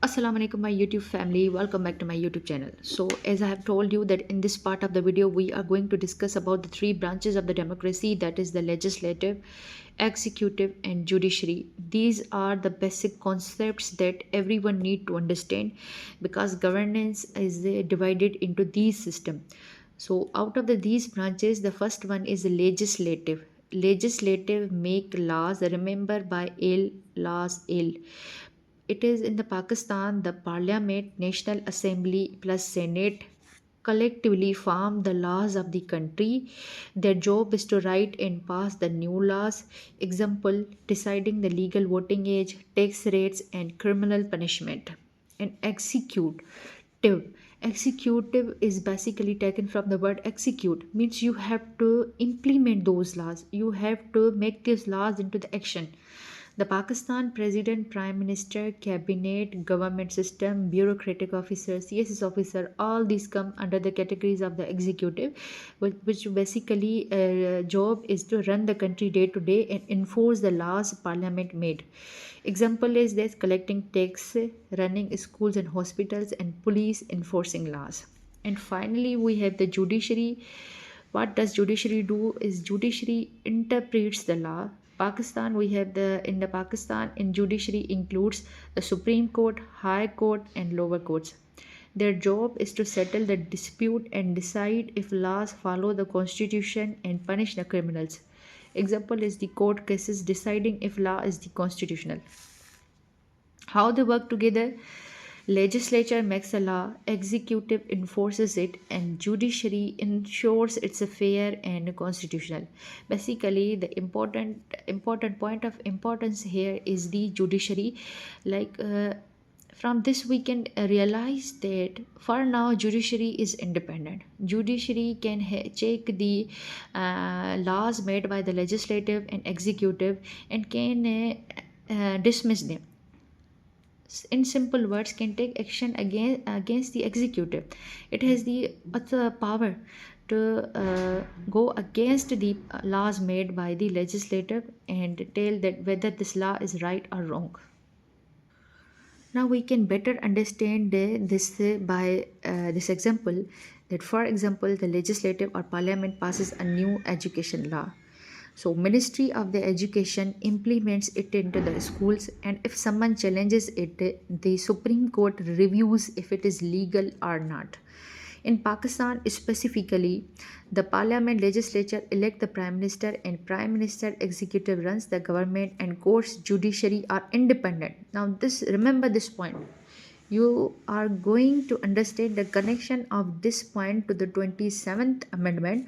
Assalamu alaikum my YouTube family, welcome back to my YouTube channel. So as I have told you that in this part of the video we are going to discuss about the three branches of the democracy, that is the legislative, executive and judiciary. These are the basic concepts that everyone need to understand because governance is divided into these systems. So out of these branches, the first one is the legislative. Legislative make laws, remember by ill laws ill. It is in the Pakistan, the Parliament, National Assembly plus Senate collectively form the laws of the country. Their job is to write and pass the new laws. Example, deciding the legal voting age, tax rates, and criminal punishment. And executive. Executive is basically taken from the word execute, means you have to implement those laws. You have to make these laws into the action. The Pakistan President, Prime Minister, Cabinet, Government System, Bureaucratic Officer, CSS Officer, all these come under the categories of the executive, which basically job is to run the country day to day and enforce the laws Parliament made. Example is this: collecting tax, running schools and hospitals, and police enforcing laws. And finally, we have the judiciary. What does judiciary do? Is judiciary interprets the law. Pakistan, we have the in the Pakistan in judiciary includes the Supreme Court, High Court, and lower courts. Their job is to settle the dispute and decide if laws follow the constitution and punish the criminals. Example is the court cases deciding if law is the constitutional. How they work together: legislature makes a law, executive enforces it, and judiciary ensures it's a fair and constitutional. Basically, the important point of importance here is the judiciary. Like from this we can realize that for now judiciary is independent. Judiciary can check the laws made by the legislative and executive and can dismiss them. In simple words, can take action against the executive. It has the power to go against the laws made by the legislative and tell that whether this law is right or wrong. Now we can better understand this by this example, that for example the legislative or parliament passes a new education law. So Ministry of the Education implements it into the schools, and if someone challenges it, the Supreme Court reviews if it is legal or not. In Pakistan specifically, the parliament legislature elect the prime minister, and prime minister executive runs the government, and courts judiciary are independent. Now this, remember this point. You are going to understand the connection of this point to the 27th amendment.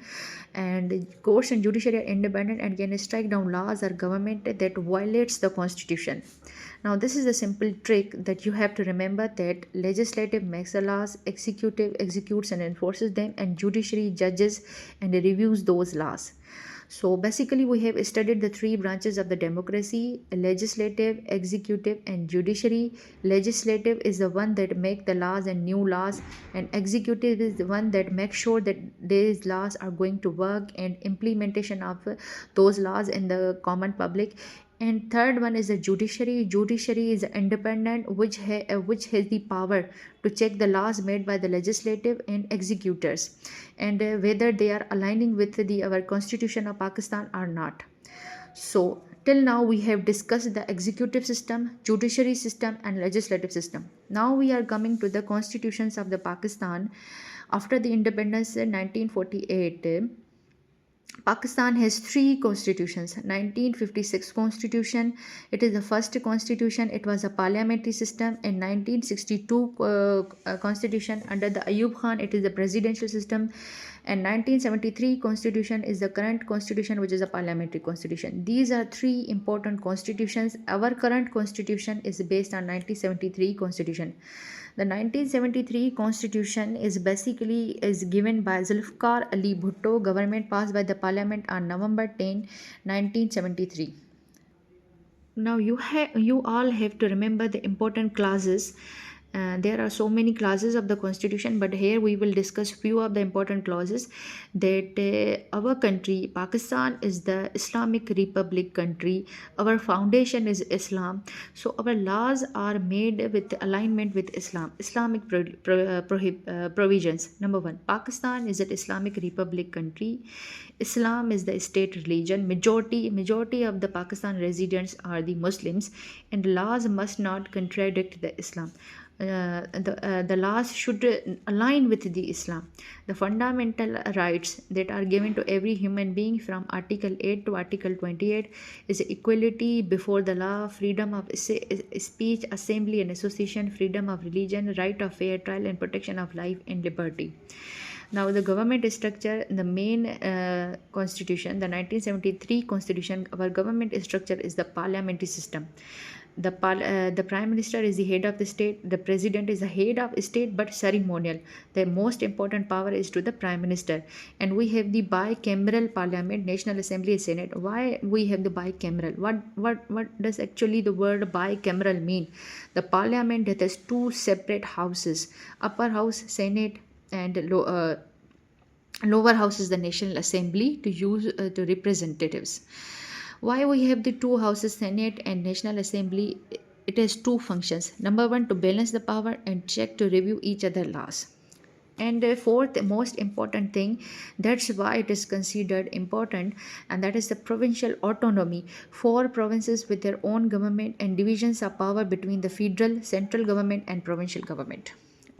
And courts and judiciary are independent and can strike down laws or government that violates the constitution. Now this is a simple trick that you have to remember, that legislative makes the laws, executive executes and enforces them, and judiciary judges and reviews those laws. So basically we have studied the three branches of the democracy: legislative, executive and judiciary. Legislative is the one that make the laws and new laws, and executive is the one that makes sure that these laws are going to work and implementation of those laws in the common public. And third one is the judiciary. Judiciary is independent, which has the power to check the laws made by the legislative and executors, and whether they are aligning with our constitution of Pakistan or not. So till now we have discussed the executive system, judiciary system and legislative system. Now we are coming to the constitutions of the Pakistan. After the independence in 1948, Pakistan has three constitutions. 1956 constitution, it is the first constitution. It was a parliamentary system. In 1962 constitution under the Ayub Khan, it is the presidential system. And 1973 constitution is the current constitution, which is a parliamentary constitution. These are three important constitutions. Our current constitution is based on 1973 constitution. The 1973 constitution is basically given by Zulfikar Ali Bhutto, government passed by the parliament on November 10, 1973. Now you all have to remember the important clauses There are so many clauses of the constitution, but here we will discuss few of the important clauses. That our country Pakistan is the Islamic Republic country. Our foundation is Islam, so our laws are made with alignment with Islamic provisions. Number one, Pakistan is an Islamic Republic country. Islam is the state religion. Majority of the Pakistan residents are the Muslims, and laws must not contradict the Islam. The laws should align with the Islam. The fundamental rights that are given to every human being from Article 8 to Article 28 is equality before the law, freedom of speech, assembly and association, freedom of religion, right of fair trial, and protection of life and liberty. Now, the government structure, the main constitution, the 1973 constitution, our government structure is the parliamentary system. The prime minister is the head of the state. The president is the head of state, but ceremonial. The most important power is to the prime minister. And we have the bicameral parliament, National Assembly, and Senate. Why we have the bicameral? What does actually the word bicameral mean? The parliament that has two separate houses, upper house, Senate, and lower house is the National Assembly to use to representatives. Why we have the two houses, Senate and National Assembly? It has two functions. Number one, to balance the power, and check to review each other laws. And fourth most important thing, that's why it is considered important, and that is the provincial autonomy. Four provinces with their own government and divisions of power between the federal, central government and provincial government.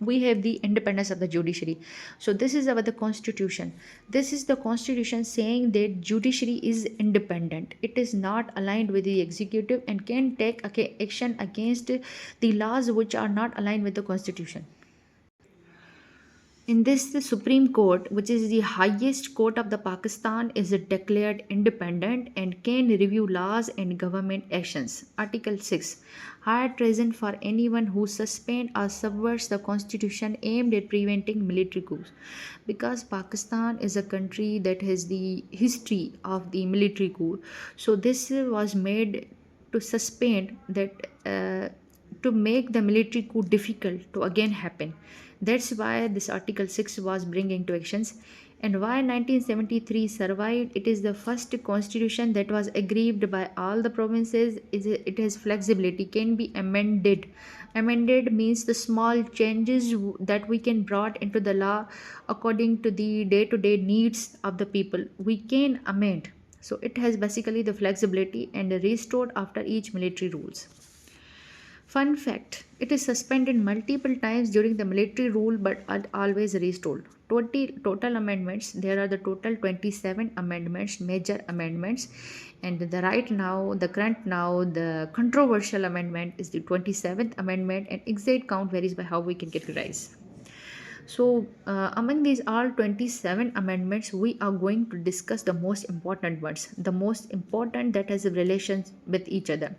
We have the independence of the judiciary. So this is our the constitution. This is the constitution saying that judiciary is independent. It is not aligned with the executive and can take action against the laws which are not aligned with the constitution. In this, the Supreme Court, which is the highest court of the Pakistan, is declared independent and can review laws and government actions. Article 6. Higher treason for anyone who suspends or subverts the constitution aimed at preventing military coups. Because Pakistan is a country that has the history of the military coup, so this was made to suspend that, to make the military coup difficult to again happen. That's why this Article 6 was bringing into actions. And why 1973 survived? It is the first constitution that was agreed by all the provinces. It has flexibility, can be amended. Amended means the small changes that we can brought into the law according to the day-to-day needs of the people. We can amend. So it has basically the flexibility and restored after each military rules. Fun fact, it is suspended multiple times during the military rule but always restored. 20 total amendments, there are the total 27 amendments, major amendments, and the controversial amendment is the 27th amendment, and exact count varies by how we can categorize. So, among these all 27 amendments, we are going to discuss the most important ones, the most important that has relations with each other.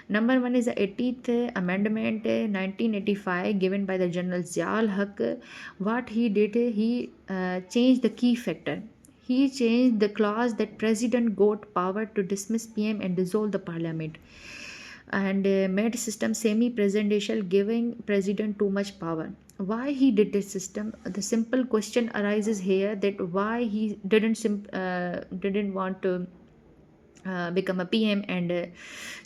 Number one is the 80th Amendment 1985 given by the General Ziaul Haq. What he did, he changed the key factor. He changed the clause that President got power to dismiss PM and dissolve the Parliament, and made system semi-presidential, giving president too much power. Why he did this system? The simple question arises here, that why he didn't want to become a PM and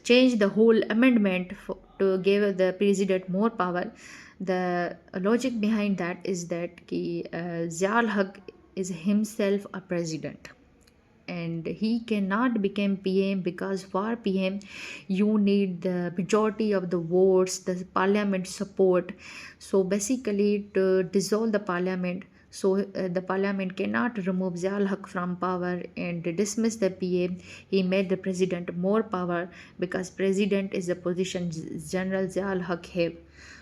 change the whole amendment to give the president more power. The logic behind that is that Ziaul Haq is himself a president, and he cannot become PM, because for PM you need the majority of the votes, the parliament support. So basically, to dissolve the parliament, so the parliament cannot remove Ziaul Haq from power and dismiss the PM. He made the president more power, because president is the position General Ziaul Haq have.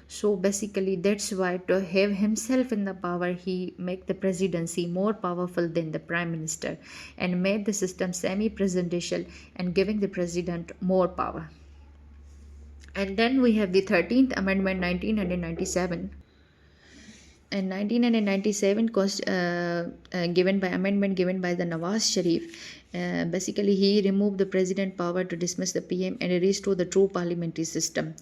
So basically, that's why, to have himself in the power, he make the presidency more powerful than the prime minister, and made the system semi-presidential and giving the president more power. And then we have the 13th Amendment 1997. In 1997, given by the Nawaz Sharif, basically he removed the president power to dismiss the PM and restore the true parliamentary system.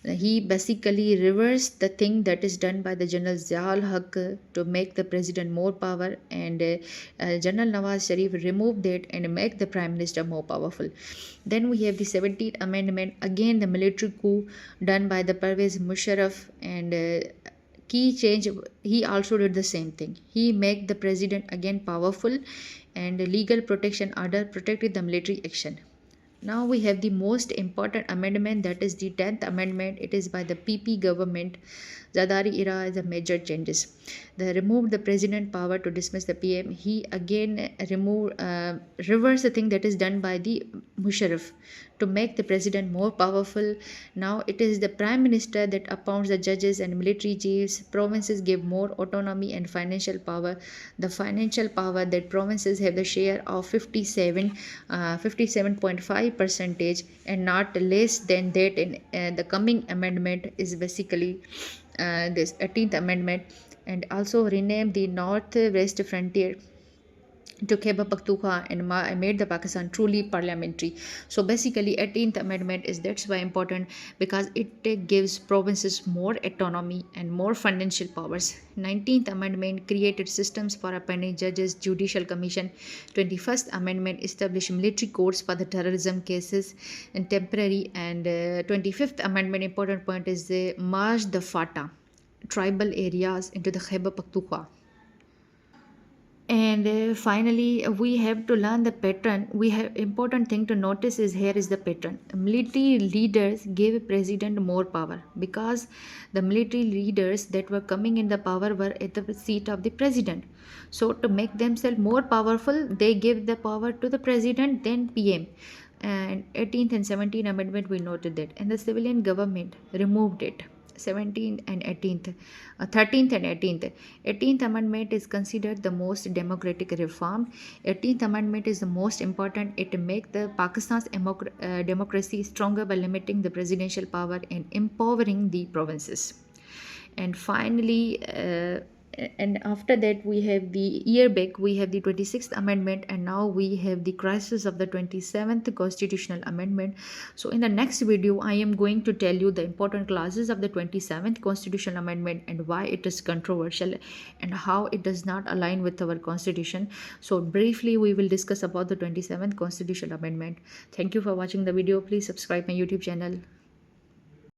He basically reversed the thing that is done by the General Ziaul Haq to make the president more power, and General Nawaz Sharif removed that and make the prime minister more powerful. Then we have the 17th Amendment, again the military coup done by the Pervez Musharraf, and key change, he also did the same thing. He made the president again powerful, and legal protection order protected the military action. Now we have the most important amendment, that is the 10th Amendment. It is by the PP government. Zardari era is a major changes. They removed the president power to dismiss the PM. He again reversed the thing that is done by the Musharraf to make the president more powerful. Now it is the prime minister that appoints the judges and military chiefs. Provinces give more autonomy and financial power. The financial power that provinces have the share of 57.5 percentage and not less than that in the coming amendment is basically this 18th Amendment, and also renamed the northwest frontier to Khyber Pakhtunkhwa and made the Pakistan truly parliamentary. So basically, 18th Amendment is that's why important, because it gives provinces more autonomy and more financial powers. 19th Amendment created systems for appointing judges, judicial commission. 21st Amendment established military courts for the terrorism cases and temporary. And 25th Amendment important point is they merged the FATA tribal areas into the Khyber Pakhtunkhwa. And finally, we have to learn the pattern. We have important thing to notice is here is the pattern. Military leaders gave president more power because the military leaders that were coming in the power were at the seat of the president. So to make themselves more powerful, they give the power to the president, then PM. And 18th and 17th amendment we noted that, and the civilian government removed it. 17th and 18th, 13th and 18th. 18th Amendment is considered the most democratic reform. 18th Amendment is the most important. It makes the Pakistan's democracy stronger by limiting the presidential power and empowering the provinces. And finally, and after that we have the year back, we have the 26th amendment, and now we have the crisis of the 27th constitutional amendment. So in the next video I am going to tell you the important clauses of the 27th constitutional amendment and why it is controversial and how it does not align with our constitution. So briefly we will discuss about the 27th constitutional amendment. Thank you for watching the video. Please subscribe my YouTube channel.